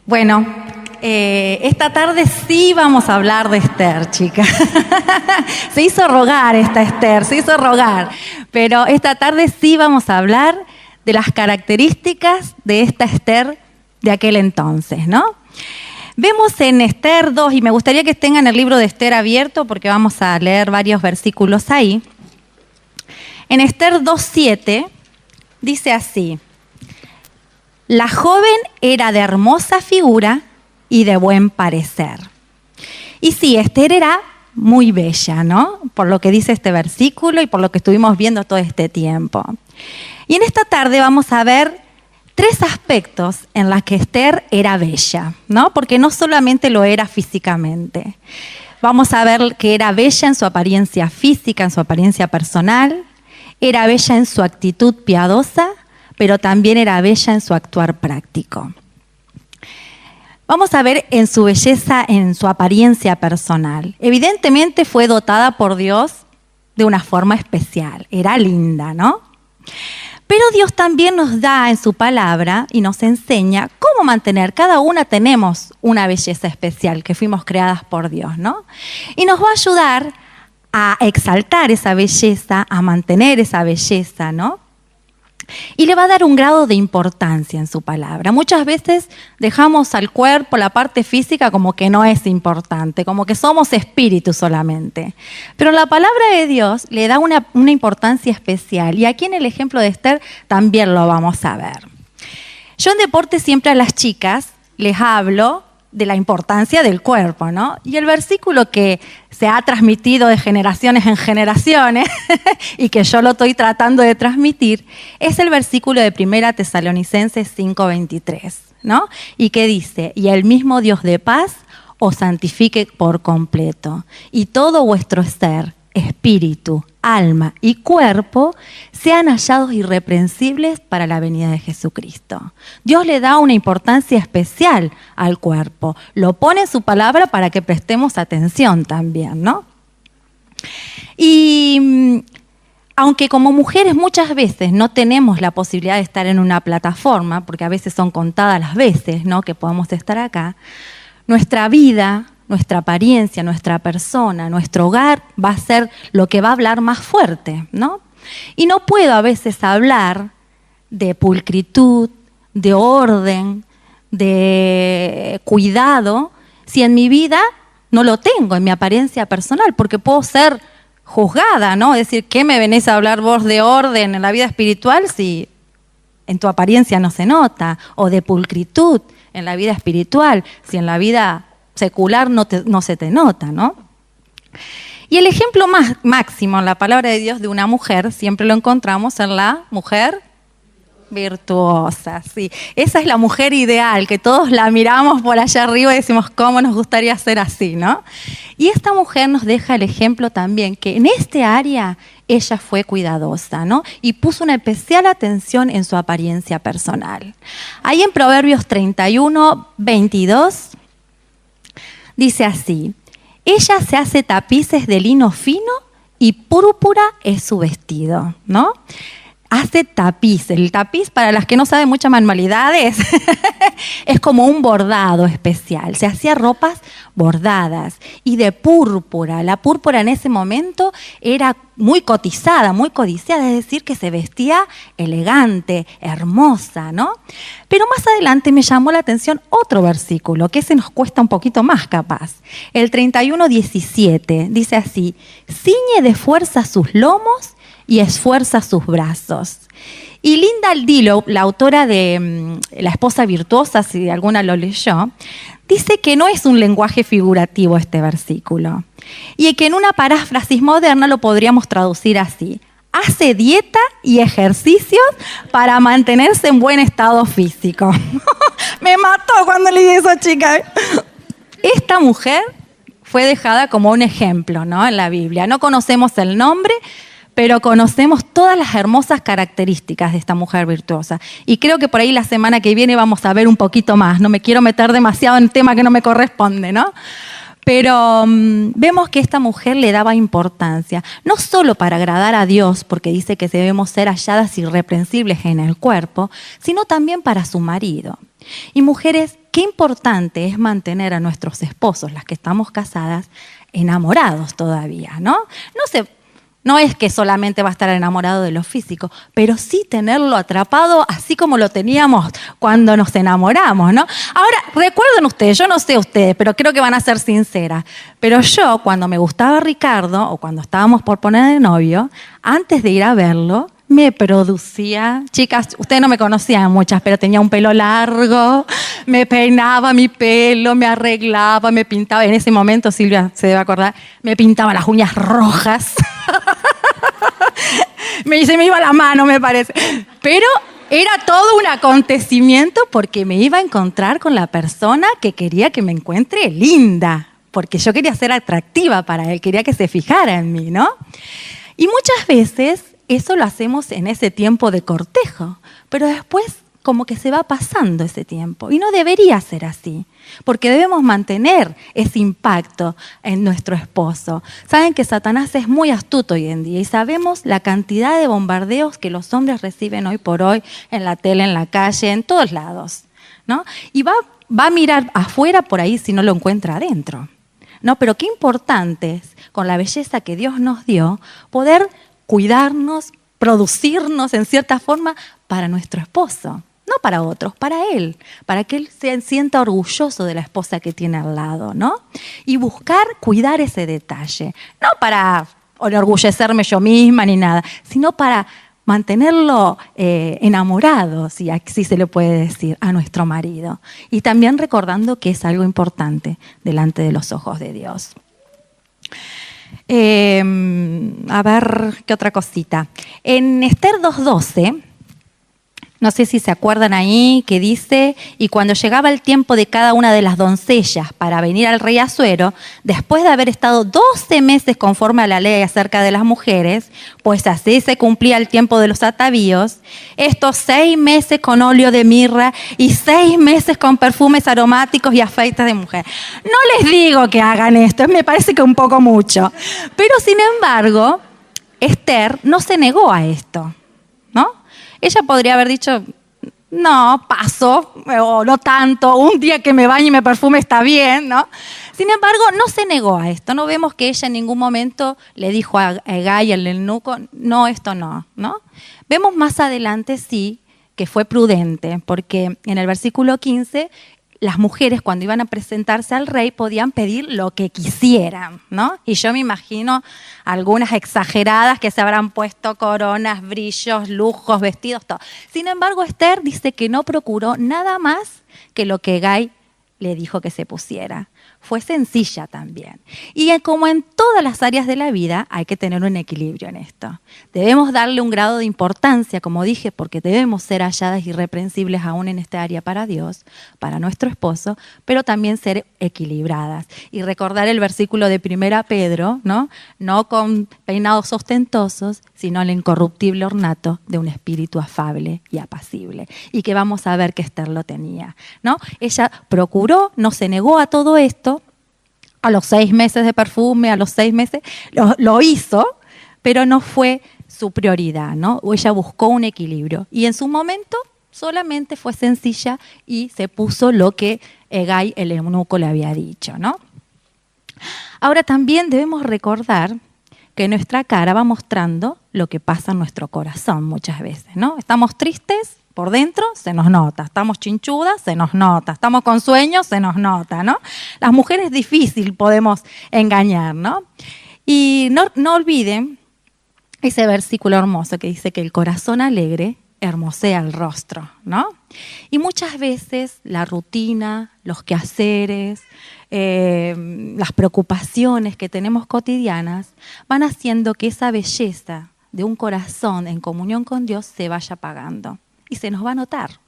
Bueno, esta tarde sí vamos a hablar de Esther, chicas. Se hizo rogar esta Esther, se hizo rogar. Pero esta tarde sí vamos a hablar de las características de esta Esther de aquel entonces, ¿no? Vemos en Esther 2, y me gustaría que tengan el libro de Esther abierto porque vamos a leer varios versículos ahí. En Esther 2:7 dice así: la joven era de hermosa figura y de buen parecer. Y sí, Esther era muy bella, ¿no? Por lo que dice este versículo y por lo que estuvimos viendo todo este tiempo. Y en esta tarde vamos a ver 3 aspectos en los que Esther era bella, ¿no? Porque no solamente lo era físicamente. Vamos a ver que era bella en su apariencia física, en su apariencia personal, era bella en su actitud piadosa, pero también era bella en su actuar práctico. Vamos a ver en su belleza, en su apariencia personal. Evidentemente fue dotada por Dios de una forma especial, era linda, ¿no? Pero Dios también nos da en su palabra y nos enseña cómo mantener. Cada una tenemos una belleza especial que fuimos creadas por Dios, ¿no? Y nos va a ayudar a exaltar esa belleza, a mantener esa belleza, ¿no? Y le va a dar un grado de importancia en su palabra. Muchas veces dejamos al cuerpo, la parte física, como que no es importante, como que somos espíritu solamente. Pero la palabra de Dios le da una importancia especial. Y aquí en el ejemplo de Esther también lo vamos a ver. Yo en deporte siempre a las chicas les hablo de la importancia del cuerpo, ¿no? Y el versículo que se ha transmitido de generaciones en generaciones y que yo lo estoy tratando de transmitir es el versículo de 1 Tesalonicenses 5:23, ¿no? Y que dice: y el mismo Dios de paz os santifique por completo, y todo vuestro ser, espíritu, alma y cuerpo sean hallados irreprensibles para la venida de Jesucristo. Dios le da una importancia especial al cuerpo. Lo pone en su palabra para que prestemos atención también, ¿no? Y aunque como mujeres muchas veces no tenemos la posibilidad de estar en una plataforma, porque a veces son contadas las veces, ¿no?, que podemos estar acá, nuestra vida, nuestra apariencia, nuestra persona, nuestro hogar va a ser lo que va a hablar más fuerte, ¿no? Y no puedo a veces hablar de pulcritud, de orden, de cuidado, si en mi vida no lo tengo, en mi apariencia personal, porque puedo ser juzgada, ¿no? Es decir, ¿qué me venís a hablar vos de orden en la vida espiritual si en tu apariencia no se nota? O de pulcritud en la vida espiritual, si en la vida secular no se te nota, ¿no? Y el ejemplo máximo en la palabra de Dios de una mujer siempre lo encontramos en la mujer virtuosa, sí. Esa es la mujer ideal, que todos la miramos por allá arriba y decimos cómo nos gustaría ser así, ¿no? Y esta mujer nos deja el ejemplo también que en este área ella fue cuidadosa, ¿no? Y puso una especial atención en su apariencia personal. Ahí en Proverbios 31:22 dice así: ella se hace tapices de lino fino y púrpura es su vestido, ¿no? Hace tapiz. El tapiz, para las que no saben muchas manualidades, es como un bordado especial. Se hacía ropas bordadas y de púrpura. La púrpura en ese momento era muy cotizada, muy codiciada, es decir, que se vestía elegante, hermosa, ¿no? Pero más adelante me llamó la atención otro versículo, que ese nos cuesta un poquito más capaz. El 31:17 dice así: ciñe de fuerza sus lomos y esfuerza sus brazos. Y Linda Aldilo, la autora de La esposa virtuosa, si alguna lo leyó, dice que no es un lenguaje figurativo este versículo. Y que en una paráfrasis moderna lo podríamos traducir así: hace dieta y ejercicios para mantenerse en buen estado físico. Me mató cuando leí eso, chica. Esta mujer fue dejada como un ejemplo, ¿no?, en la Biblia. No conocemos el nombre, pero conocemos todas las hermosas características de esta mujer virtuosa. Y creo que por ahí la semana que viene vamos a ver un poquito más. No me quiero meter demasiado en tema que no me corresponde, ¿no? Pero vemos que esta mujer le daba importancia, no solo para agradar a Dios, porque dice que debemos ser halladas irreprensibles en el cuerpo, sino también para su marido. Y mujeres, qué importante es mantener a nuestros esposos, las que estamos casadas, enamorados todavía, ¿no? No es que solamente va a estar enamorado de lo físico, pero sí tenerlo atrapado así como lo teníamos cuando nos enamoramos, ¿no? Ahora, recuerden ustedes, yo no sé ustedes, pero creo que van a ser sinceras, pero yo cuando me gustaba Ricardo o cuando estábamos por poner de novio, antes de ir a verlo, me producía, chicas, ustedes no me conocían muchas, pero tenía un pelo largo, me peinaba mi pelo, me arreglaba, me pintaba, en ese momento Silvia se debe acordar, me pintaba las uñas rojas, se me iba la mano me parece, pero era todo un acontecimiento porque me iba a encontrar con la persona que quería que me encuentre linda, porque yo quería ser atractiva para él, quería que se fijara en mí, ¿no? Y muchas veces eso lo hacemos en ese tiempo de cortejo, pero después como que se va pasando ese tiempo y no debería ser así, porque debemos mantener ese impacto en nuestro esposo. Saben que Satanás es muy astuto hoy en día y sabemos la cantidad de bombardeos que los hombres reciben hoy por hoy en la tele, en la calle, en todos lados, ¿no? Y va a mirar afuera por ahí si no lo encuentra adentro, ¿no? Pero qué importante es, con la belleza que Dios nos dio, poder cuidarnos, producirnos en cierta forma para nuestro esposo, no para otros, para él, para que él se sienta orgulloso de la esposa que tiene al lado, ¿no? Y buscar cuidar ese detalle, no para enorgullecerme yo misma ni nada, sino para mantenerlo enamorado, si así se le puede decir, a nuestro marido. Y también recordando que es algo importante delante de los ojos de Dios. A ver, ¿qué otra cosita? En Esther 2:12, no sé si se acuerdan ahí, que dice, y cuando llegaba el tiempo de cada una de las doncellas para venir al rey Asuero, después de haber estado 12 meses conforme a la ley acerca de las mujeres, pues así se cumplía el tiempo de los atavíos, estos 6 meses con óleo de mirra y 6 meses con perfumes aromáticos y afeites de mujer. No les digo que hagan esto, me parece que un poco mucho, pero sin embargo, Esther no se negó a esto, ¿no? Ella podría haber dicho, no, paso, o no tanto, un día que me bañe y me perfume está bien, ¿no? Sin embargo, no se negó a esto. No vemos que ella en ningún momento le dijo a Hegai, el eunuco, no, esto no, ¿no? Vemos más adelante, sí, que fue prudente, porque en el versículo 15, las mujeres cuando iban a presentarse al rey podían pedir lo que quisieran, ¿no? Y yo me imagino algunas exageradas que se habrán puesto coronas, brillos, lujos, vestidos, todo. Sin embargo, Esther dice que no procuró nada más que lo que Hegai le dijo que se pusiera. Fue sencilla también. Y como en todas las áreas de la vida, hay que tener un equilibrio en esto. Debemos darle un grado de importancia, como dije, porque debemos ser halladas irreprensibles aún en esta área para Dios, para nuestro esposo, pero también ser equilibradas. Y recordar el versículo de 1 Pedro, ¿no? No con peinados ostentosos, sino el incorruptible ornato de un espíritu afable y apacible. Y que vamos a ver que Esther lo tenía, ¿no? Ella procuró, no se negó a todo esto. A los 6 meses de perfume, a los 6 meses, lo hizo, pero no fue su prioridad, ¿no? Ella buscó un equilibrio. Y en su momento solamente fue sencilla y se puso lo que Hegai, el eunuco, le había dicho, ¿no? Ahora también debemos recordar que nuestra cara va mostrando lo que pasa en nuestro corazón muchas veces, ¿no? Estamos tristes, por dentro se nos nota, estamos chinchudas, se nos nota, estamos con sueños, se nos nota, ¿no? Las mujeres es difícil, podemos engañar, ¿no? Y no olviden ese versículo hermoso que dice que el corazón alegre hermosea el rostro, ¿no? Y muchas veces la rutina, los quehaceres, las preocupaciones que tenemos cotidianas van haciendo que esa belleza de un corazón en comunión con Dios se vaya apagando. Y se nos va a notar.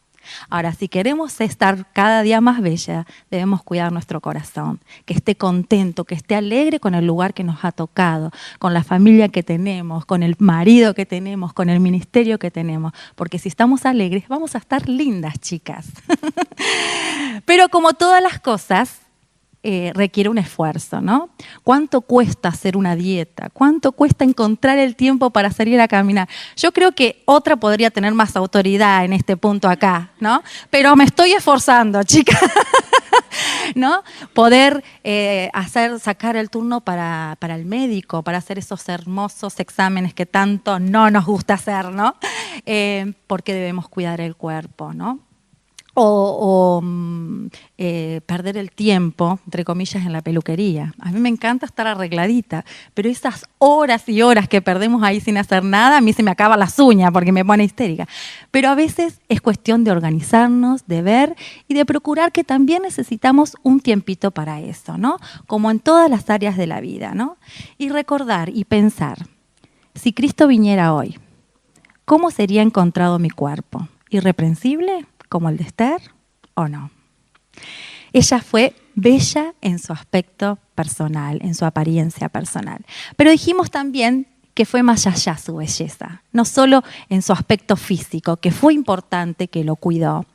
Ahora, si queremos estar cada día más bella, debemos cuidar nuestro corazón, que esté contento, que esté alegre con el lugar que nos ha tocado, con la familia que tenemos, con el marido que tenemos, con el ministerio que tenemos. Porque si estamos alegres, vamos a estar lindas, chicas. Pero como todas las cosas, requiere un esfuerzo, ¿no? ¿Cuánto cuesta hacer una dieta? ¿Cuánto cuesta encontrar el tiempo para salir a caminar? Yo creo que otra podría tener más autoridad en este punto acá, ¿no? Pero me estoy esforzando, chicas, ¿no? Poder sacar el turno para el médico, para hacer esos hermosos exámenes que tanto no nos gusta hacer, ¿no? Porque debemos cuidar el cuerpo, ¿no? Perder el tiempo, entre comillas, en la peluquería. A mí me encanta estar arregladita, pero esas horas y horas que perdemos ahí sin hacer nada, a mí se me acaban las uñas porque me pone histérica. Pero a veces es cuestión de organizarnos, de ver y de procurar que también necesitamos un tiempito para eso, ¿no? Como en todas las áreas de la vida, ¿no? Y recordar y pensar, si Cristo viniera hoy, ¿cómo sería encontrado mi cuerpo? ¿Irreprensible, como el de Esther, o no? Ella fue bella en su aspecto personal, en su apariencia personal. Pero dijimos también que fue más allá su belleza, no solo en su aspecto físico, que fue importante, que lo cuidó,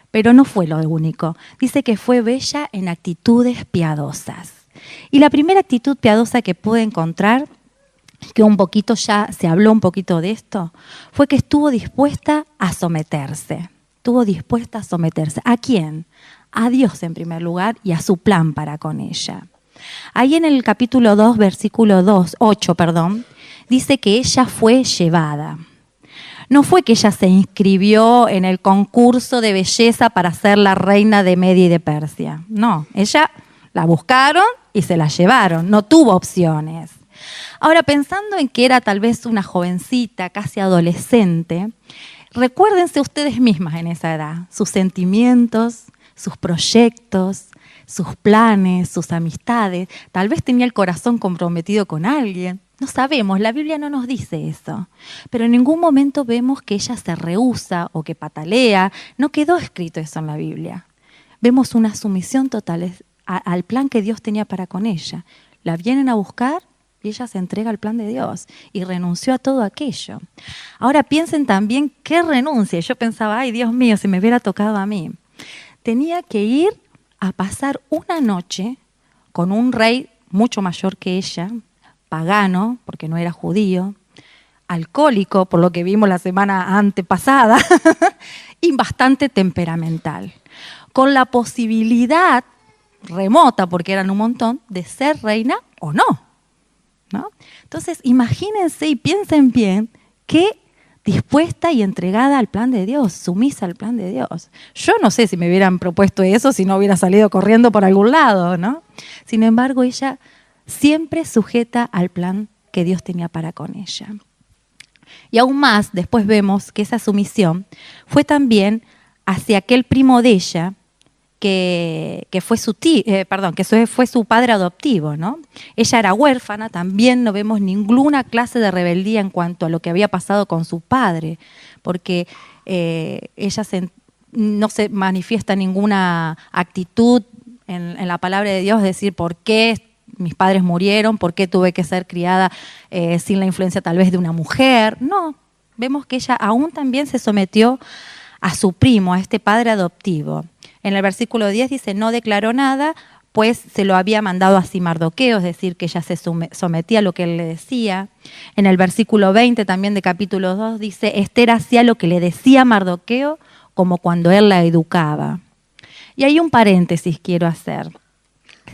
pero no fue lo único. Dice que fue bella en actitudes piadosas. Y la primera actitud piadosa que pude encontrar, que un poquito ya se habló un poquito de esto, fue que estuvo dispuesta a someterse. Estuvo dispuesta a someterse. ¿A quién? A Dios en primer lugar y a su plan para con ella. Ahí en el capítulo 2, versículo 8, dice que ella fue llevada. No fue que ella se inscribió en el concurso de belleza para ser la reina de Media y de Persia. No, ella la buscaron y se la llevaron, no tuvo opciones. Ahora, pensando en que era tal vez una jovencita, casi adolescente, recuérdense ustedes mismas en esa edad, sus sentimientos, sus proyectos, sus planes, sus amistades. Tal vez tenía el corazón comprometido con alguien. No sabemos, la Biblia no nos dice eso. Pero en ningún momento vemos que ella se rehúsa o que patalea. No quedó escrito eso en la Biblia. Vemos una sumisión total al plan que Dios tenía para con ella. La vienen a buscar y ella se entrega al plan de Dios y renunció a todo aquello. Ahora piensen también qué renuncia. Yo pensaba, ay Dios mío, si me hubiera tocado a mí. Tenía que ir a pasar una noche con un rey mucho mayor que ella, pagano, porque no era judío, alcohólico, por lo que vimos la semana antepasada, y bastante temperamental, con la posibilidad remota, porque eran un montón, de ser reina o no, ¿no? Entonces, imagínense y piensen bien qué dispuesta y entregada al plan de Dios, sumisa al plan de Dios. Yo no sé si me hubieran propuesto eso, si no hubiera salido corriendo por algún lado, ¿no? Sin embargo, ella siempre sujeta al plan que Dios tenía para con ella. Y aún más, después vemos que esa sumisión fue también hacia aquel primo de ella, que fue fue su padre adoptivo, ¿no? Ella era huérfana, también no vemos ninguna clase de rebeldía en cuanto a lo que había pasado con su padre, porque ella no se manifiesta ninguna actitud en la palabra de Dios, decir por qué mis padres murieron, por qué tuve que ser criada sin la influencia tal vez de una mujer. No, vemos que ella aún también se sometió a su primo, a este padre adoptivo. En el versículo 10 dice, no declaró nada, pues se lo había mandado así Mardoqueo, es decir, que ella se sometía a lo que él le decía. En el versículo 20 también de capítulo 2 dice, Esther hacía lo que le decía Mardoqueo como cuando él la educaba. Y hay un paréntesis quiero hacer.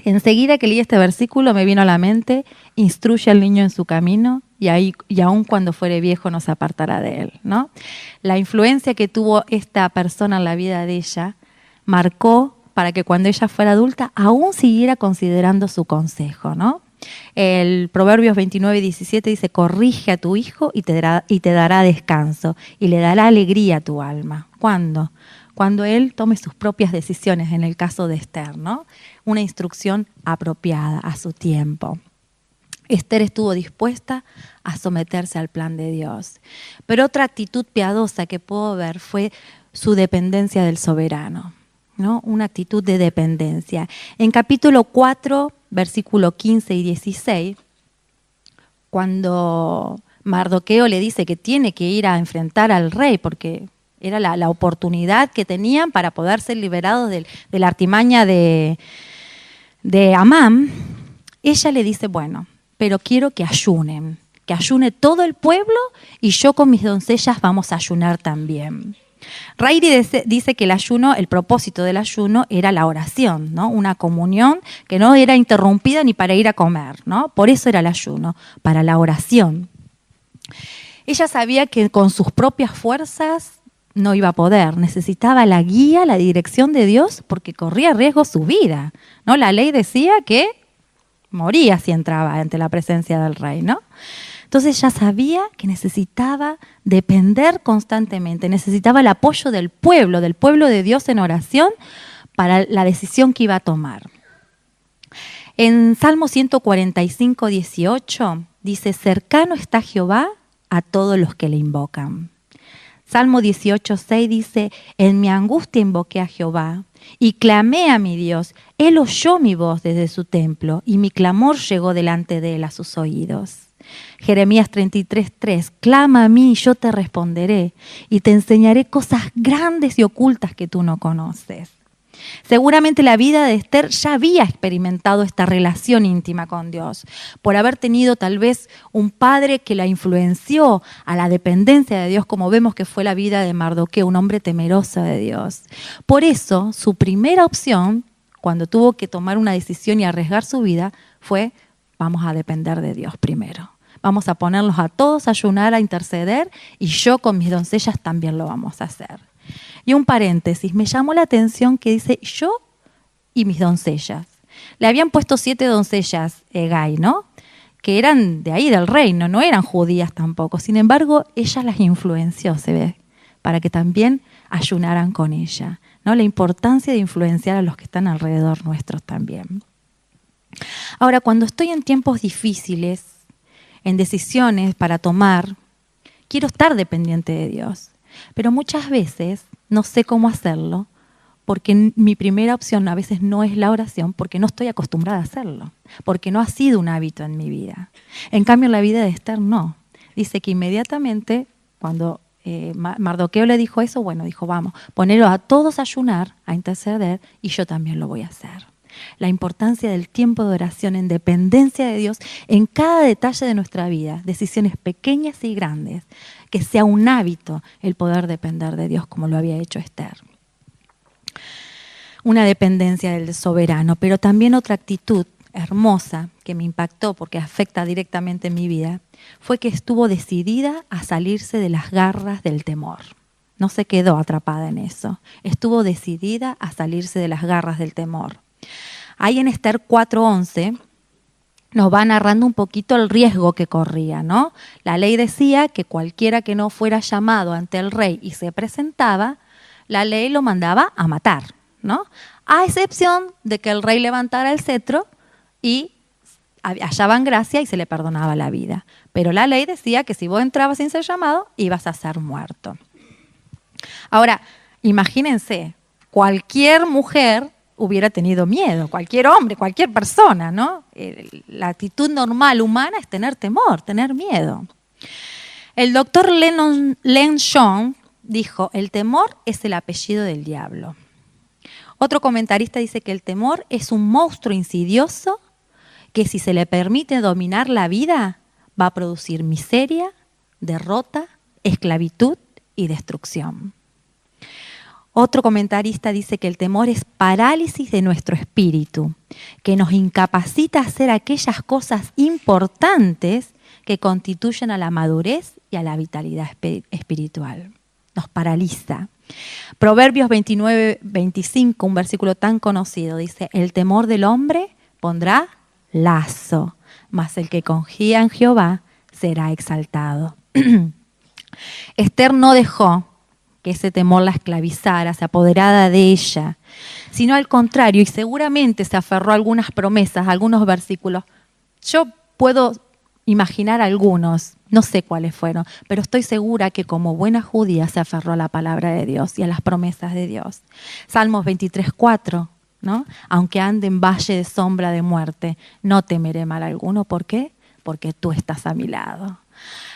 Enseguida que leí este versículo me vino a la mente, instruye al niño en su camino y aun cuando fuere viejo no se apartará de él, ¿no? La influencia que tuvo esta persona en la vida de ella marcó para que cuando ella fuera adulta aún siguiera considerando su consejo, ¿no? El Proverbios 29:17 dice, corrige a tu hijo y te dará descanso y le dará alegría a tu alma. ¿Cuándo? Cuando él tome sus propias decisiones, en el caso de Esther, ¿no? Una instrucción apropiada a su tiempo. Esther estuvo dispuesta a someterse al plan de Dios. Pero otra actitud piadosa que puedo ver fue su dependencia del soberano, ¿no? Una actitud de dependencia. En capítulo 4, versículo 15 y 16, cuando Mardoqueo le dice que tiene que ir a enfrentar al rey, porque era la oportunidad que tenían para poder ser liberados de la artimaña de de Amán, ella le dice, bueno, pero quiero que ayunen, que ayune todo el pueblo y yo con mis doncellas vamos a ayunar también. Reiri dice que el ayuno, el propósito del ayuno era la oración, ¿no? Una comunión que no era interrumpida ni para ir a comer, ¿no? Por eso era el ayuno, para la oración. Ella sabía que con sus propias fuerzas no iba a poder, necesitaba la guía, la dirección de Dios porque corría riesgo su vida, ¿no? La ley decía que moría si entraba ante la presencia del rey, ¿no? Entonces ella sabía que necesitaba depender constantemente, necesitaba el apoyo del pueblo de Dios en oración para la decisión que iba a tomar. En Salmo 145, 18 dice, cercano está Jehová a todos los que le invocan. Salmo 18, 6 dice, en mi angustia invoqué a Jehová y clamé a mi Dios. Él oyó mi voz desde su templo y mi clamor llegó delante de él a sus oídos. Jeremías 33, 3, clama a mí y yo te responderé y te enseñaré cosas grandes y ocultas que tú no conoces. Seguramente la vida de Esther ya había experimentado esta relación íntima con Dios, por haber tenido tal vez un padre que la influenció a la dependencia de Dios, como vemos que fue la vida de Mardoqueo, un hombre temeroso de Dios. Por eso, su primera opción, cuando tuvo que tomar una decisión y arriesgar su vida, fue, vamos a depender de Dios primero. Vamos a ponerlos a todos a ayunar, a interceder, y yo con mis doncellas también lo vamos a hacer. Y un paréntesis, me llamó la atención que dice yo y mis doncellas. Le habían puesto 7 doncellas Hegai, ¿no? Que eran de ahí, del reino, no eran judías tampoco. Sin embargo, ella las influenció, se ve, para que también ayunaran con ella, ¿no? La importancia de influenciar a los que están alrededor nuestros también. Ahora, cuando estoy en tiempos difíciles, en decisiones para tomar, quiero estar dependiente de Dios. Pero muchas veces no sé cómo hacerlo porque mi primera opción a veces no es la oración porque no estoy acostumbrada a hacerlo, porque no ha sido un hábito en mi vida. En cambio, en la vida de Esther no. Dice que inmediatamente cuando Mardoqueo le dijo eso, bueno, dijo, vamos, ponerlos a todos a ayunar, a interceder y yo también lo voy a hacer. La importancia del tiempo de oración en dependencia de Dios en cada detalle de nuestra vida, decisiones pequeñas y grandes, que sea un hábito el poder depender de Dios como lo había hecho Esther. Una dependencia del soberano, pero también otra actitud hermosa que me impactó porque afecta directamente en mi vida, fue que estuvo decidida a salirse de las garras del temor. No se quedó atrapada en eso, estuvo decidida a salirse de las garras del temor. Ahí en Esther 4:11 nos va narrando un poquito el riesgo que corría, ¿no? La ley decía que cualquiera que no fuera llamado ante el rey y se presentaba, la ley lo mandaba a matar, ¿no? A excepción de que el rey levantara el cetro y hallaban gracia y se le perdonaba la vida. Pero la ley decía que si vos entrabas sin ser llamado, ibas a ser muerto. Ahora, imagínense, cualquier mujer hubiera tenido miedo, cualquier hombre, cualquier persona, ¿no? La actitud normal humana es tener temor, tener miedo. El doctor Len Shong dijo, el temor es el apellido del diablo. Otro comentarista dice que el temor es un monstruo insidioso que si se le permite dominar la vida, va a producir miseria, derrota, esclavitud y destrucción. Otro comentarista dice que el temor es parálisis de nuestro espíritu, que nos incapacita a hacer aquellas cosas importantes que constituyen a la madurez y a la vitalidad espiritual. Nos paraliza. Proverbios 29, 25, un versículo tan conocido, dice, el temor del hombre pondrá lazo, mas el que confía en Jehová será exaltado. Esther no dejó que ese temor la esclavizara, se apoderara de ella, sino al contrario, y seguramente se aferró a algunas promesas, a algunos versículos. Yo puedo imaginar algunos, no sé cuáles fueron, pero estoy segura que como buena judía se aferró a la palabra de Dios y a las promesas de Dios. Salmos 23:4, ¿no? Aunque ande en valle de sombra de muerte, no temeré mal alguno. ¿Por qué? Porque tú estás a mi lado.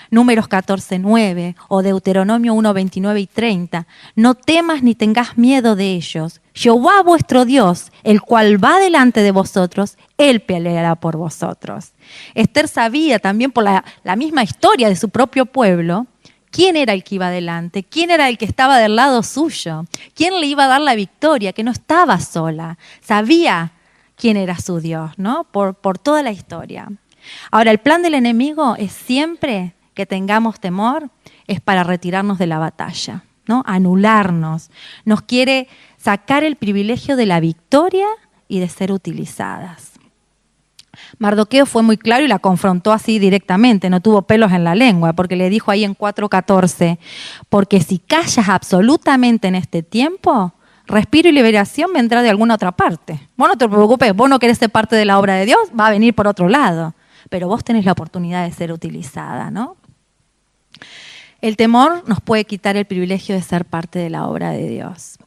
Números 14:9 o Deuteronomio 1:29 y 30. No temas ni tengas miedo de ellos. Jehová vuestro Dios, el cual va delante de vosotros, Él peleará por vosotros. Esther sabía también por la misma historia de su propio pueblo, quién era el que iba adelante, quién era el que estaba del lado suyo, quién le iba a dar la victoria, que no estaba sola. Sabía quién era su Dios, ¿no? Por toda la historia. Ahora, el plan del enemigo es siempre que tengamos temor, es para retirarnos de la batalla, ¿no? Anularnos. Nos quiere sacar el privilegio de la victoria y de ser utilizadas. Mardoqueo fue muy claro y la confrontó así directamente, no tuvo pelos en la lengua, porque le dijo ahí en 4:14, porque si callas absolutamente en este tiempo, respiro y liberación vendrá de alguna otra parte. Vos no te preocupes, vos no querés ser parte de la obra de Dios, va a venir por otro lado, pero vos tenés la oportunidad de ser utilizada, ¿no? El temor nos puede quitar el privilegio de ser parte de la obra de Dios.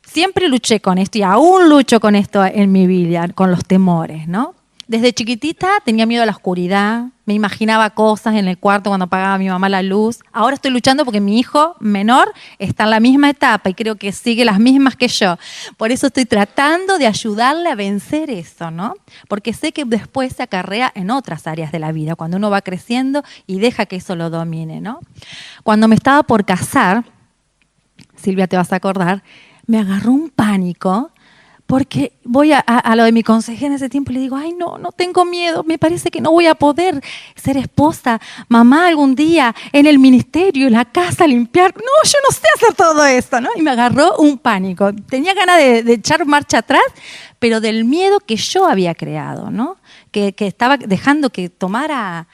Siempre luché con esto y aún lucho con esto en mi vida, con los temores, ¿no? Desde chiquitita tenía miedo a la oscuridad, me imaginaba cosas en el cuarto cuando apagaba mi mamá la luz. Ahora estoy luchando porque mi hijo menor está en la misma etapa y creo que sigue las mismas que yo. Por eso estoy tratando de ayudarle a vencer eso, ¿no? Porque sé que después se acarrea en otras áreas de la vida, cuando uno va creciendo y deja que eso lo domine, ¿no? Cuando me estaba por casar, Silvia, te vas a acordar, me agarró un pánico. Porque voy a lo de mi consejera en ese tiempo y le digo, ay, no tengo miedo, me parece que no voy a poder ser esposa, mamá algún día, en el ministerio, en la casa, limpiar. No, yo no sé hacer todo esto, ¿no? Y me agarró un pánico. Tenía ganas de echar marcha atrás, pero del miedo que yo había creado, ¿no? Que estaba dejando que tomara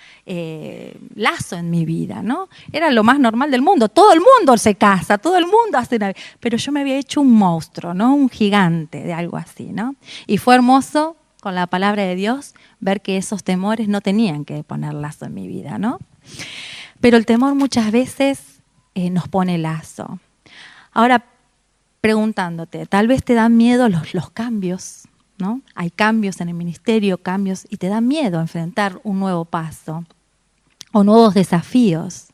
lazo en mi vida, ¿no? Era lo más normal del mundo. Todo el mundo se casa, todo el mundo hace nada. Pero yo me había hecho un monstruo, ¿no? Un gigante de algo así, ¿no? Y fue hermoso, con la palabra de Dios, ver que esos temores no tenían que poner lazo en mi vida, ¿no? Pero el temor muchas veces nos pone lazo. Ahora, preguntándote, tal vez te dan miedo los cambios, ¿no? Hay cambios en el ministerio, cambios, y te da miedo enfrentar un nuevo paso o nuevos desafíos.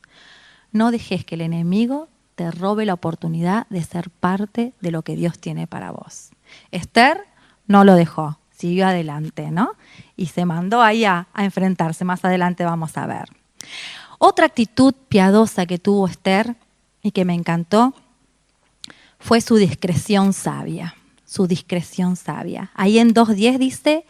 No dejes que el enemigo te robe la oportunidad de ser parte de lo que Dios tiene para vos. Esther no lo dejó, siguió adelante, ¿no? Y se mandó ahí a enfrentarse. Más adelante vamos a ver. Otra actitud piadosa que tuvo Esther y que me encantó fue su discreción sabia. Su discreción sabia. Ahí en 2:10 dice,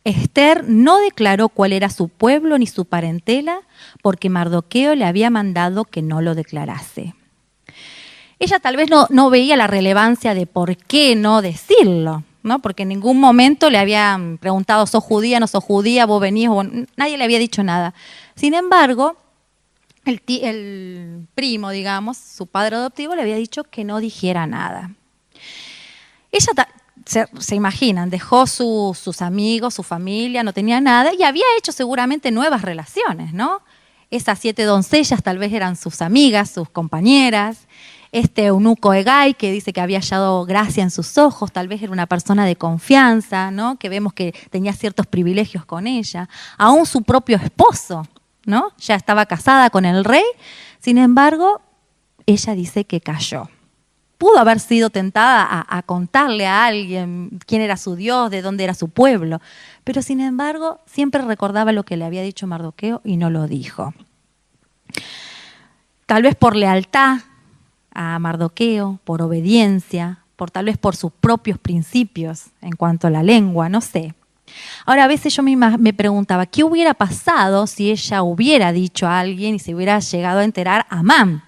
Esther no declaró cuál era su pueblo ni su parentela, porque Mardoqueo le había mandado que no lo declarase. Ella tal vez no veía la relevancia de por qué no decirlo, ¿no? Porque en ningún momento le habían preguntado, ¿sos judía, no sos judía, vos venís? Nadie le había dicho nada. Sin embargo, el primo, digamos, su padre adoptivo, le había dicho que no dijera nada. Ella, se imaginan, dejó sus amigos, su familia, no tenía nada y había hecho seguramente nuevas relaciones, ¿no? Esas 7 doncellas tal vez eran sus amigas, sus compañeras. Este eunuco Hegai, que dice que había hallado gracia en sus ojos, tal vez era una persona de confianza, ¿no? Que vemos que tenía ciertos privilegios con ella. Aún su propio esposo, ¿no? Ya estaba casada con el rey, sin embargo, ella dice que cayó. Pudo haber sido tentada a contarle a alguien quién era su Dios, de dónde era su pueblo, pero sin embargo siempre recordaba lo que le había dicho Mardoqueo y no lo dijo. Tal vez por lealtad a Mardoqueo, por obediencia, tal vez por sus propios principios en cuanto a la lengua, no sé. Ahora a veces yo me preguntaba, ¿qué hubiera pasado si ella hubiera dicho a alguien y se hubiera llegado a enterar a Amán?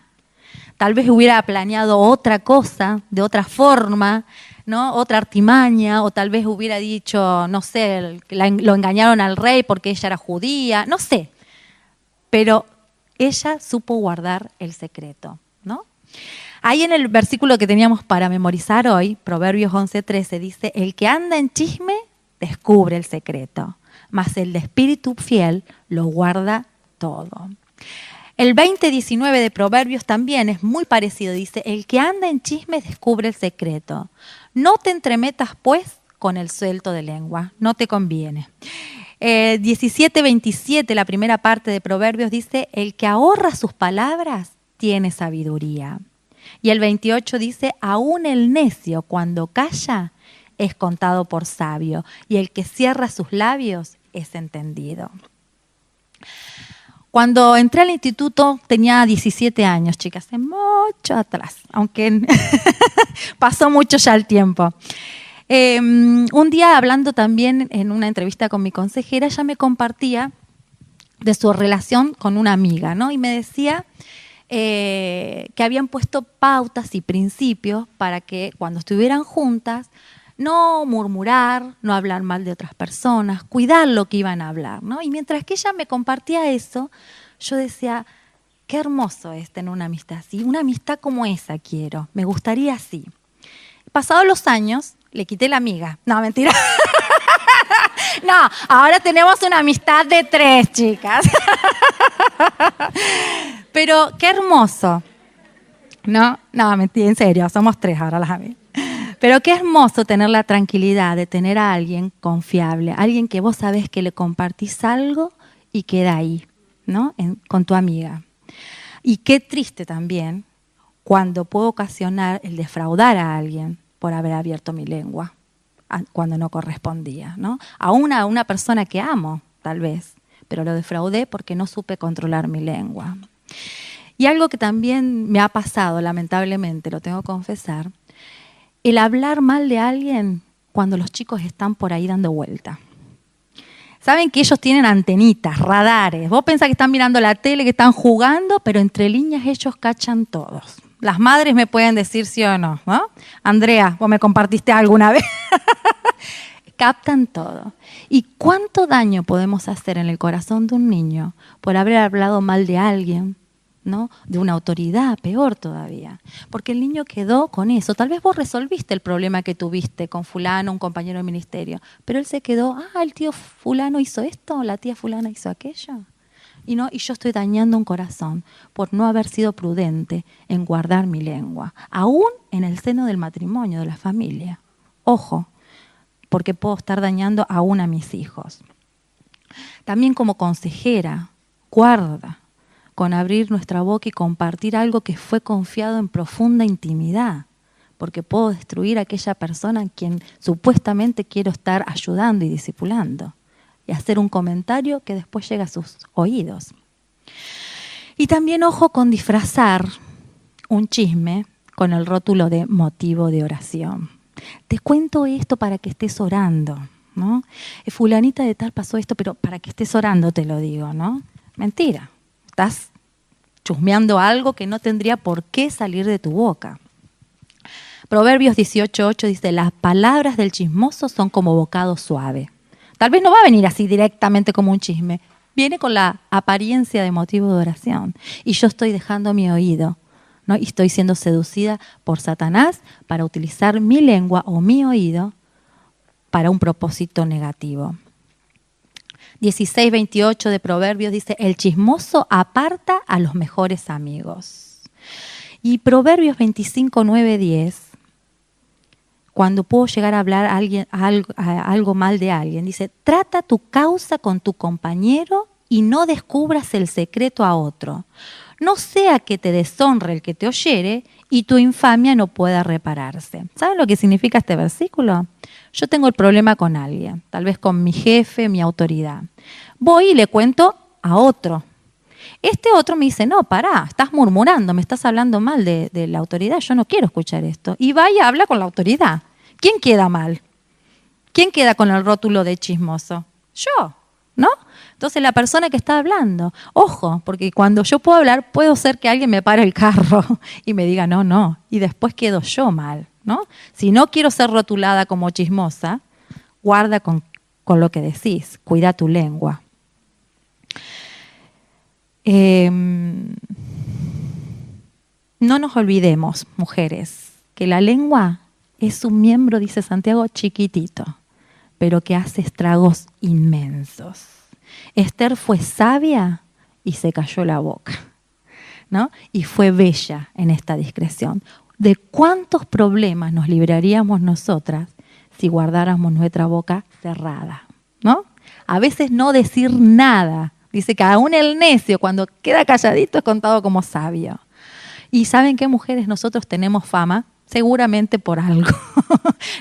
Tal vez hubiera planeado otra cosa, de otra forma, ¿no? Otra artimaña, o tal vez hubiera dicho, no sé, lo engañaron al rey porque ella era judía, no sé. Pero ella supo guardar el secreto, ¿no? Ahí en el versículo que teníamos para memorizar hoy, Proverbios 11:13, dice, el que anda en chisme descubre el secreto, mas el de espíritu fiel lo guarda todo. El 20:19 de Proverbios también es muy parecido. Dice, el que anda en chismes descubre el secreto. No te entremetas, pues, con el suelto de lengua. No te conviene. 17:27, la primera parte de Proverbios, dice, el que ahorra sus palabras tiene sabiduría. Y el 28 dice, aún el necio cuando calla es contado por sabio, y el que cierra sus labios es entendido. Cuando entré al instituto tenía 17 años, chicas, hace mucho atrás, aunque pasó mucho ya el tiempo. Un día hablando también en una entrevista con mi consejera, ella me compartía de su relación con una amiga, ¿no? Y me decía que habían puesto pautas y principios para que cuando estuvieran juntas no murmurar, no hablar mal de otras personas, cuidar lo que iban a hablar, ¿no? Y mientras que ella me compartía eso, yo decía, qué hermoso es tener una amistad así, una amistad como esa quiero, me gustaría así. Pasados los años, le quité la amiga. No, mentira. No, ahora tenemos una amistad de 3, chicas. Pero qué hermoso. No, mentira, en serio, somos 3 ahora las amigas. Pero qué hermoso tener la tranquilidad de tener a alguien confiable, alguien que vos sabés que le compartís algo y queda ahí, ¿no? Con tu amiga. Y qué triste también cuando puedo ocasionar el defraudar a alguien por haber abierto mi lengua cuando no correspondía, ¿no? Aún a una persona que amo, tal vez, pero lo defraudé porque no supe controlar mi lengua. Y algo que también me ha pasado, lamentablemente, lo tengo que confesar, el hablar mal de alguien cuando los chicos están por ahí dando vuelta. Saben que ellos tienen antenitas, radares. Vos pensás que están mirando la tele, que están jugando, pero entre líneas ellos cachan todos. Las madres me pueden decir sí o no, ¿no? Andrea, vos me compartiste alguna vez. Captan todo. ¿Y cuánto daño podemos hacer en el corazón de un niño por haber hablado mal de alguien, ¿no? De una autoridad, peor todavía? Porque el niño quedó con eso. Tal vez vos resolviste el problema que tuviste con fulano, un compañero de ministerio, pero él se quedó, el tío fulano hizo esto, la tía fulana hizo aquello. Y yo estoy dañando un corazón por no haber sido prudente en guardar mi lengua, aún en el seno del matrimonio, de la familia. Ojo, porque puedo estar dañando aún a mis hijos. También como consejera, guarda con abrir nuestra boca y compartir algo que fue confiado en profunda intimidad, porque puedo destruir a aquella persona a quien supuestamente quiero estar ayudando y discipulando, y hacer un comentario que después llega a sus oídos. Y también ojo con disfrazar un chisme con el rótulo de motivo de oración. Te cuento esto para que estés orando, ¿no? Fulanita de tal pasó esto, pero para que estés orando te lo digo, ¿no? Mentira. Estás chusmeando algo que no tendría por qué salir de tu boca. Proverbios 18:8 dice, las palabras del chismoso son como bocado suave. Tal vez no va a venir así directamente como un chisme. Viene con la apariencia de motivo de oración. Y yo estoy dejando mi oído, ¿no? Y estoy siendo seducida por Satanás para utilizar mi lengua o mi oído para un propósito negativo. 16:28 de Proverbios dice, el chismoso aparta a los mejores amigos. Y Proverbios 25:9-10, cuando puedo llegar a hablar algo mal de alguien, dice, trata tu causa con tu compañero y no descubras el secreto a otro. No sea que te deshonre el que te oyere y tu infamia no pueda repararse. ¿Saben lo que significa este versículo? Yo tengo el problema con alguien, tal vez con mi jefe, mi autoridad. Voy y le cuento a otro. Este otro me dice, no, pará, estás murmurando, me estás hablando mal de la autoridad, yo no quiero escuchar esto. Y va y habla con la autoridad. ¿Quién queda mal? ¿Quién queda con el rótulo de chismoso? Yo, ¿no? Entonces la persona que está hablando, ojo, porque cuando yo puedo hablar, puedo ser que alguien me pare el carro y me diga no, y después quedo yo mal, ¿no? Si no quiero ser rotulada como chismosa, guarda con lo que decís, cuida tu lengua. No nos olvidemos, mujeres, que la lengua es un miembro, dice Santiago, chiquitito, pero que hace estragos inmensos. Esther fue sabia y se cayó la boca, ¿no? Y fue bella en esta discreción. ¿De cuántos problemas nos libraríamos nosotras si guardáramos nuestra boca cerrada, ¿no? A veces no decir nada. Dice que aún el necio, cuando queda calladito, es contado como sabio. Y ¿saben qué, mujeres? Nosotros tenemos fama, seguramente por algo.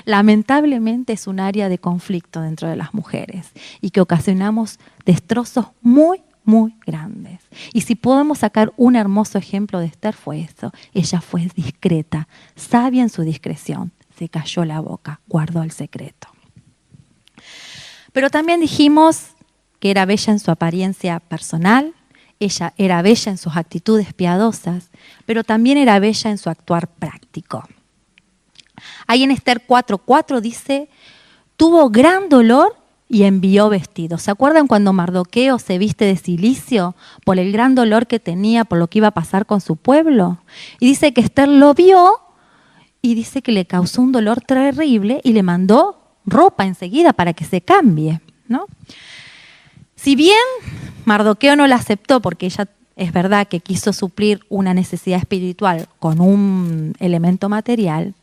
Lamentablemente es un área de conflicto dentro de las mujeres y que ocasionamos destrozos muy, muy grandes. Y si podemos sacar un hermoso ejemplo de Esther, fue eso. Ella fue discreta, sabia en su discreción. Se calló la boca, guardó el secreto. Pero también dijimos que era bella en su apariencia personal, ella era bella en sus actitudes piadosas, pero también era bella en su actuar práctico. Ahí en Esther 4:4 dice, tuvo gran dolor y envió vestidos. ¿Se acuerdan cuando Mardoqueo se viste de cilicio por el gran dolor que tenía por lo que iba a pasar con su pueblo? Y dice que Esther lo vio y dice que le causó un dolor terrible y le mandó ropa enseguida para que se cambie, ¿no? Si bien Mardoqueo no la aceptó porque ella es verdad que quiso suplir una necesidad espiritual con un elemento material,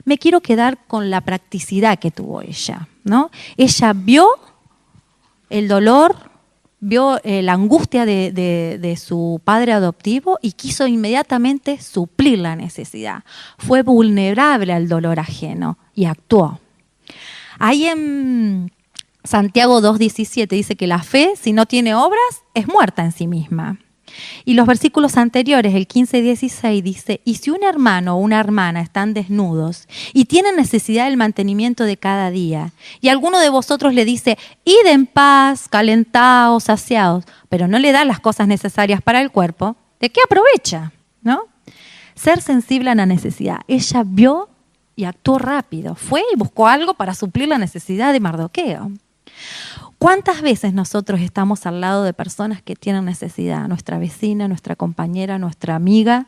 me quiero quedar con la practicidad que tuvo ella, ¿no? Ella vio el dolor, vio la angustia de su padre adoptivo y quiso inmediatamente suplir la necesidad. Fue vulnerable al dolor ajeno y actuó. Ahí en Santiago 2:17 dice que la fe, si no tiene obras, es muerta en sí misma. Y los versículos anteriores, el 15-16, dice, y si un hermano o una hermana están desnudos y tienen necesidad del mantenimiento de cada día, y alguno de vosotros le dice, id en paz, calentaos, saciados, pero no le da las cosas necesarias para el cuerpo, ¿de qué aprovecha? ¿No? Ser sensible a la necesidad. Ella vio y actuó rápido. Fue y buscó algo para suplir la necesidad de Mardoqueo. ¿Cuántas veces nosotros estamos al lado de personas que tienen necesidad? Nuestra vecina, nuestra compañera, nuestra amiga.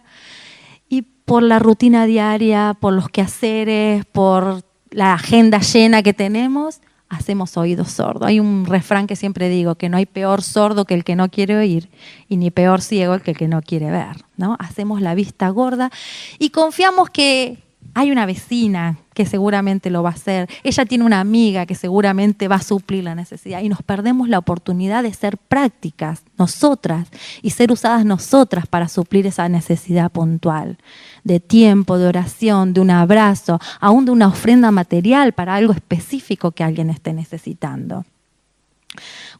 Y por la rutina diaria, por los quehaceres, por la agenda llena que tenemos, hacemos oídos sordos. Hay un refrán que siempre digo, que no hay peor sordo que el que no quiere oír y ni peor ciego que el que no quiere ver, ¿no? Hacemos la vista gorda y confiamos que hay una vecina que seguramente lo va a hacer, ella tiene una amiga que seguramente va a suplir la necesidad y nos perdemos la oportunidad de ser prácticas nosotras y ser usadas nosotras para suplir esa necesidad puntual de tiempo, de oración, de un abrazo, aún de una ofrenda material para algo específico que alguien esté necesitando.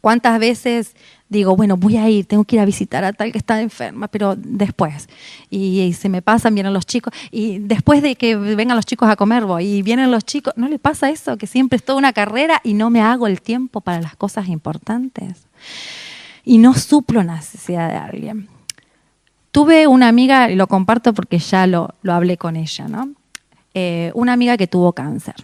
¿Cuántas veces digo, bueno, voy a ir, tengo que ir a visitar a tal que está enferma, pero después, y se me pasan, vienen los chicos, y después de que vengan los chicos a comer voy, y vienen los chicos, ¿no le pasa eso? Que siempre es toda una carrera y no me hago el tiempo para las cosas importantes. Y no suplo la necesidad de alguien. Tuve una amiga, y lo comparto porque ya lo hablé con ella, ¿no? Una amiga que tuvo cáncer.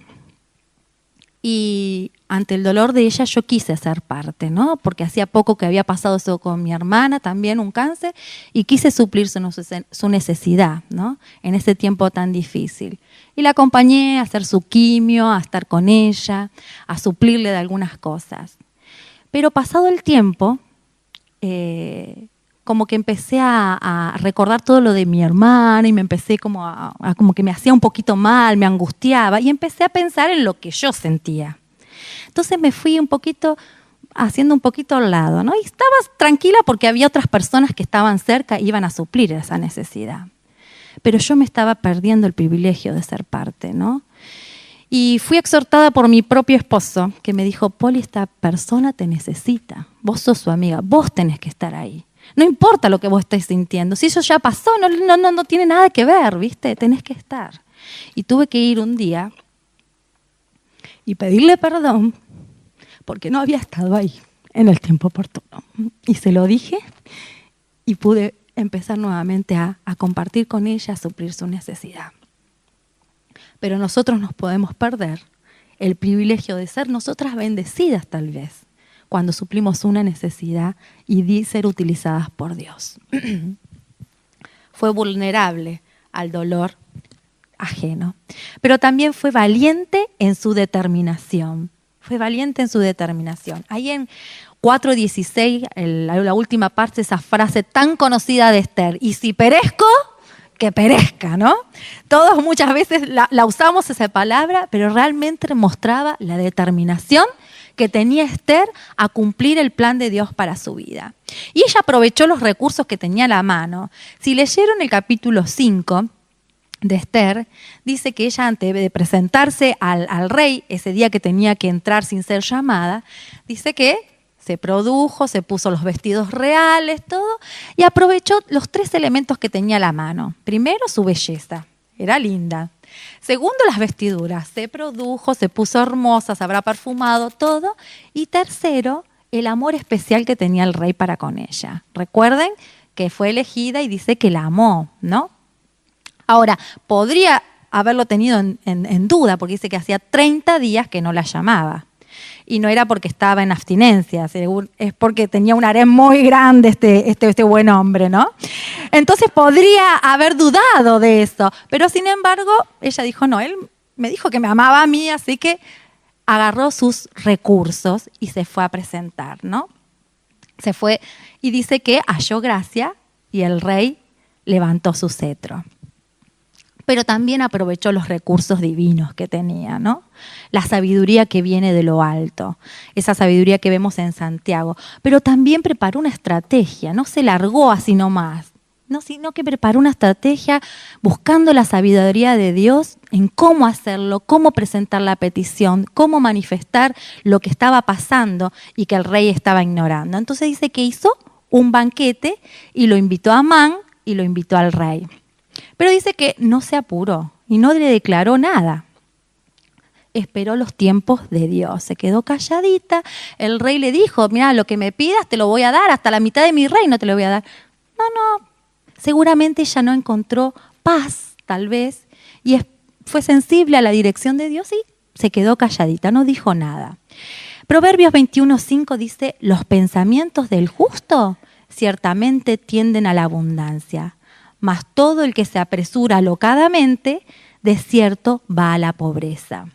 Y ante el dolor de ella yo quise ser parte, ¿no? Porque hacía poco que había pasado eso con mi hermana, también un cáncer, y quise suplir su necesidad, ¿no? En ese tiempo tan difícil. Y la acompañé a hacer su quimio, a estar con ella, a suplirle de algunas cosas. Pero pasado el tiempo, como que empecé a recordar todo lo de mi hermana y me empecé como que me hacía un poquito mal, me angustiaba y empecé a pensar en lo que yo sentía. Entonces me fui haciendo un poquito al lado, ¿no? Y estaba tranquila porque había otras personas que estaban cerca y iban a suplir esa necesidad. Pero yo me estaba perdiendo el privilegio de ser parte, ¿no? Y fui exhortada por mi propio esposo que me dijo, Poli, esta persona te necesita, vos sos su amiga, vos tenés que estar ahí. No importa lo que vos estés sintiendo. Si eso ya pasó, no tiene nada que ver, ¿viste? Tenés que estar. Y tuve que ir un día y pedirle perdón porque no había estado ahí en el tiempo oportuno. Y se lo dije y pude empezar nuevamente a compartir con ella, a suplir su necesidad. Pero nosotros nos podemos perder el privilegio de ser nosotras bendecidas tal vez, cuando suplimos una necesidad y ser utilizadas por Dios. Fue vulnerable al dolor ajeno, pero también fue valiente en su determinación. Fue valiente en su determinación. Ahí en 4:16, la última parte, esa frase tan conocida de Esther, y si perezco, que perezca, ¿no? Todos muchas veces la usamos esa palabra, pero realmente mostraba la determinación que tenía Esther a cumplir el plan de Dios para su vida. Y ella aprovechó los recursos que tenía a la mano. Si leyeron el capítulo 5 de Esther, dice que ella, antes de presentarse al rey, ese día que tenía que entrar sin ser llamada, dice que se produjo, se puso los vestidos reales, todo, y aprovechó los 3 elementos que tenía a la mano. Primero, su belleza, era linda. Segundo, las vestiduras, se produjo, se puso hermosa, se habrá perfumado, todo. Y tercero, el amor especial que tenía el rey para con ella. Recuerden que fue elegida y dice que la amó, ¿no? Ahora, podría haberlo tenido en duda, porque dice que hacía 30 días que no la llamaba. Y no era porque estaba en abstinencia, es porque tenía un harén muy grande este buen hombre, ¿no? Entonces podría haber dudado de eso, pero sin embargo ella dijo, no, él me dijo que me amaba a mí, así que agarró sus recursos y se fue a presentar, ¿no? Se fue y dice que halló gracia y el rey levantó su cetro. Pero también aprovechó los recursos divinos que tenía, ¿no? La sabiduría que viene de lo alto, esa sabiduría que vemos en Santiago. Pero también preparó una estrategia, no se largó así nomás, no, sino que preparó una estrategia buscando la sabiduría de Dios en cómo hacerlo, cómo presentar la petición, cómo manifestar lo que estaba pasando y que el rey estaba ignorando. Entonces dice que hizo un banquete y lo invitó a Amán y lo invitó al rey. Pero dice que no se apuró y no le declaró nada. Esperó los tiempos de Dios, se quedó calladita. El rey le dijo, mira, lo que me pidas te lo voy a dar, hasta la mitad de mi reino te lo voy a dar. No, seguramente ella no encontró paz, tal vez, y fue sensible a la dirección de Dios y se quedó calladita, no dijo nada. Proverbios 21:5 dice, los pensamientos del justo ciertamente tienden a la abundancia, mas todo el que se apresura alocadamente, de cierto va a la pobreza.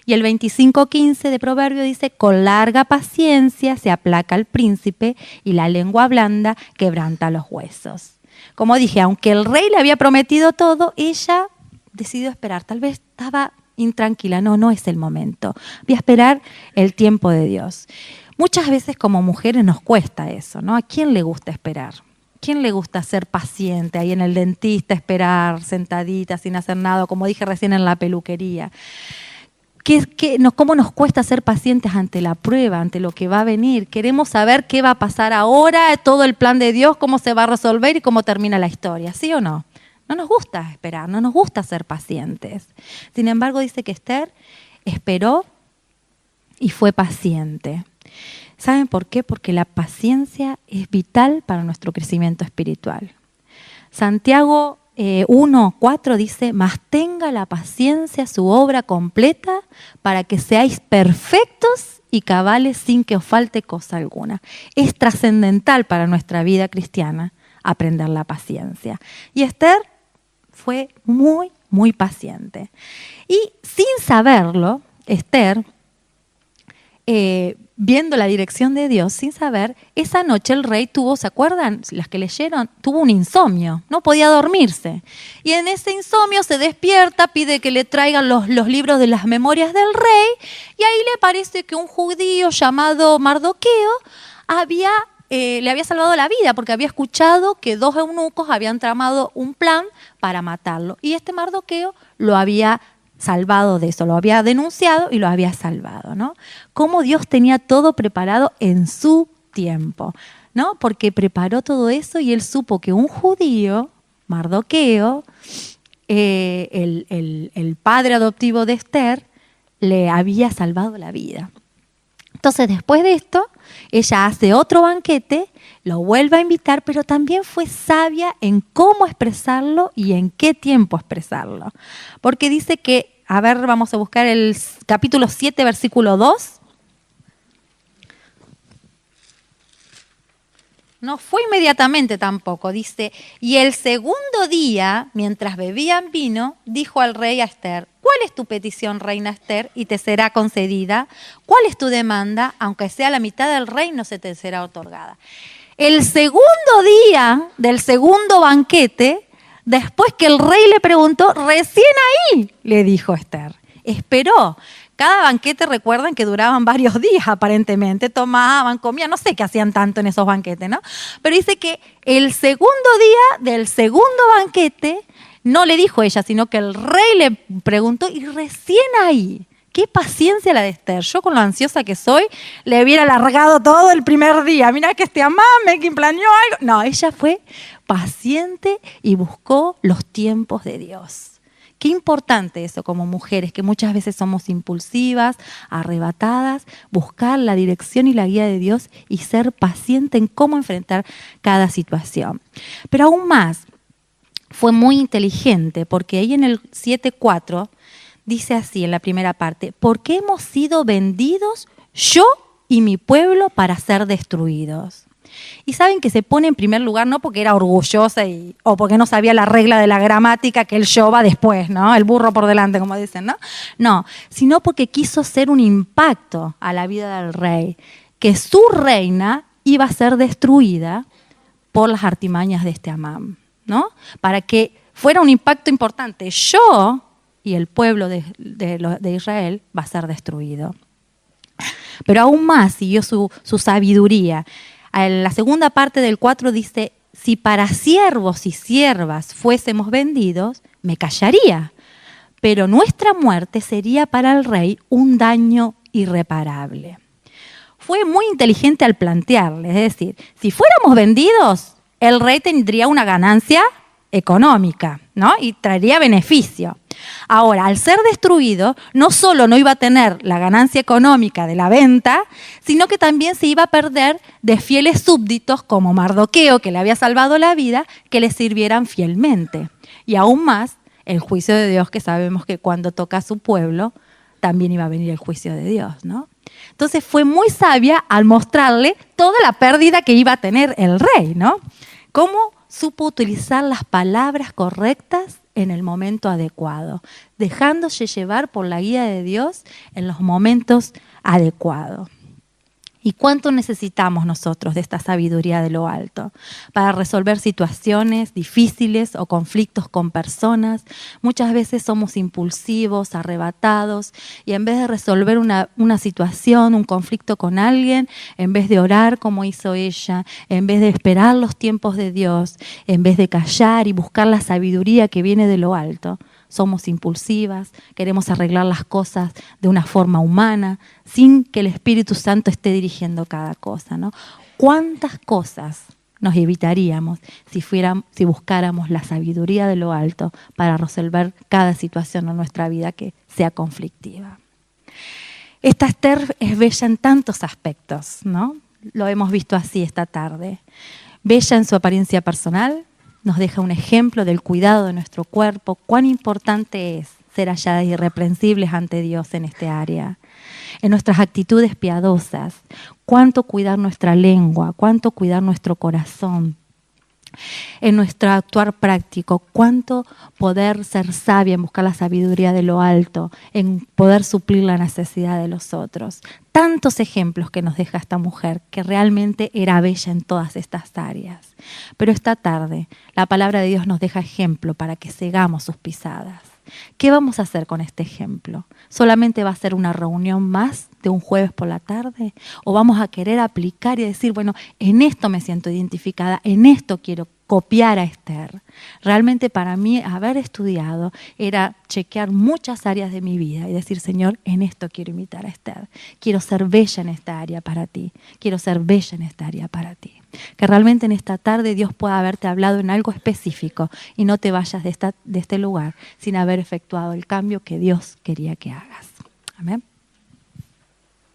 Y el 25:15 de Proverbio dice, con larga paciencia se aplaca el príncipe y la lengua blanda quebranta los huesos. Como dije, aunque el rey le había prometido todo, ella decidió esperar. Tal vez estaba intranquila, no es el momento. Voy a esperar el tiempo de Dios. Muchas veces como mujeres nos cuesta eso, ¿no? ¿A quién le gusta esperar? ¿Quién le gusta ser paciente ahí en el dentista, esperar sentadita sin hacer nada, como dije recién en la peluquería? ¿Cómo nos cuesta ser pacientes ante la prueba, ante lo que va a venir? Queremos saber qué va a pasar ahora, todo el plan de Dios, cómo se va a resolver y cómo termina la historia, ¿sí o no? No nos gusta esperar, no nos gusta ser pacientes. Sin embargo, dice que Esther esperó y fue paciente. ¿Saben por qué? Porque la paciencia es vital para nuestro crecimiento espiritual. Santiago 1:4 dice, mas tenga la paciencia su obra completa para que seáis perfectos y cabales sin que os falte cosa alguna. Es trascendental para nuestra vida cristiana aprender la paciencia. Y Esther fue muy, muy paciente. Y sin saberlo, Esther, viendo la dirección de Dios, sin saber, esa noche el rey tuvo, ¿se acuerdan? Las que leyeron, tuvo un insomnio, no podía dormirse. Y en ese insomnio se despierta, pide que le traigan los libros de las memorias del rey, y ahí le parece que un judío llamado Mardoqueo le había salvado la vida, porque había escuchado que 2 eunucos habían tramado un plan para matarlo. Y este Mardoqueo lo había salvado de eso, lo había denunciado y lo había salvado, ¿no? Cómo Dios tenía todo preparado en su tiempo, ¿no? Porque preparó todo eso y él supo que un judío, Mardoqueo, el padre adoptivo de Esther, le había salvado la vida. Entonces, después de esto, ella hace otro banquete, lo vuelve a invitar, pero también fue sabia en cómo expresarlo y en qué tiempo expresarlo. Porque dice que, a ver, vamos a buscar el capítulo 7, versículo 2. No fue inmediatamente tampoco, dice, y el segundo día, mientras bebían vino, dijo al rey a Esther, ¿cuál es tu petición, reina Esther, y te será concedida? ¿Cuál es tu demanda? Aunque sea la mitad del reino, se te será otorgada. El segundo día del segundo banquete, Después que el rey le preguntó, recién ahí, le dijo Esther. Esperó. Cada banquete, recuerdan que duraban varios días aparentemente, tomaban, comían, no sé qué hacían tanto en esos banquetes, ¿no? Pero dice que el segundo día del segundo banquete, no le dijo ella, sino que el rey le preguntó y recién ahí. Qué paciencia la de Esther. Yo con lo ansiosa que soy, le hubiera alargado todo el primer día. Mira que amame, que planeó algo. No, ella fue paciente y buscó los tiempos de Dios. Qué importante eso como mujeres, que muchas veces somos impulsivas, arrebatadas, buscar la dirección y la guía de Dios y ser paciente en cómo enfrentar cada situación. Pero aún más, fue muy inteligente, porque ahí en el 7:4 dice así en la primera parte, porque hemos sido vendidos yo y mi pueblo para ser destruidos. Y saben que se pone en primer lugar no porque era orgullosa o porque no sabía la regla de la gramática que el yo va después, ¿no? El burro por delante, como dicen, ¿no? No, sino porque quiso ser un impacto a la vida del rey, que su reina iba a ser destruida por las artimañas de este Amán, ¿no? Para que fuera un impacto importante. Yo y el pueblo de Israel va a ser destruido. Pero aún más siguió su sabiduría. En la segunda parte del 4 dice, si para siervos y siervas fuésemos vendidos, me callaría, pero nuestra muerte sería para el rey un daño irreparable. Fue muy inteligente al plantearle, es decir, si fuéramos vendidos, el rey tendría una ganancia económica, ¿no? Y traería beneficio. Ahora, al ser destruido, no solo no iba a tener la ganancia económica de la venta, sino que también se iba a perder de fieles súbditos como Mardoqueo, que le había salvado la vida, que le sirvieran fielmente. Y aún más, el juicio de Dios, que sabemos que cuando toca a su pueblo, también iba a venir el juicio de Dios, ¿no? Entonces fue muy sabia al mostrarle toda la pérdida que iba a tener el rey, ¿no? Cómo supo utilizar las palabras correctas en el momento adecuado, dejándose llevar por la guía de Dios en los momentos adecuados. ¿Y cuánto necesitamos nosotros de esta sabiduría de lo alto para resolver situaciones difíciles o conflictos con personas? Muchas veces somos impulsivos, arrebatados, y en vez de resolver una situación, un conflicto con alguien, en vez de orar como hizo ella, en vez de esperar los tiempos de Dios, en vez de callar y buscar la sabiduría que viene de lo alto, somos impulsivas, queremos arreglar las cosas de una forma humana, sin que el Espíritu Santo esté dirigiendo cada cosa, ¿no? ¿Cuántas cosas nos evitaríamos si buscáramos la sabiduría de lo alto para resolver cada situación en nuestra vida que sea conflictiva? Esta Esther es bella en tantos aspectos, ¿no? Lo hemos visto así esta tarde. Bella en su apariencia personal, nos deja un ejemplo del cuidado de nuestro cuerpo, cuán importante es ser halladas irreprensibles ante Dios en este área. En nuestras actitudes piadosas, cuánto cuidar nuestra lengua, cuánto cuidar nuestro corazón. En nuestro actuar práctico, cuánto poder ser sabia en buscar la sabiduría de lo alto, en poder suplir la necesidad de los otros. Tantos ejemplos que nos deja esta mujer, que realmente era bella en todas estas áreas. Pero esta tarde, la palabra de Dios nos deja ejemplo para que sigamos sus pisadas. ¿Qué vamos a hacer con este ejemplo? ¿Solamente va a ser una reunión más de un jueves por la tarde? ¿O vamos a querer aplicar y decir, bueno, en esto me siento identificada, en esto quiero copiar a Esther? Realmente para mí haber estudiado era chequear muchas áreas de mi vida y decir, Señor, en esto quiero imitar a Esther. Quiero ser bella en esta área para ti. Quiero ser bella en esta área para ti. Que realmente en esta tarde Dios pueda haberte hablado en algo específico y no te vayas de este lugar sin haber efectuado el cambio que Dios quería que hagas. Amén.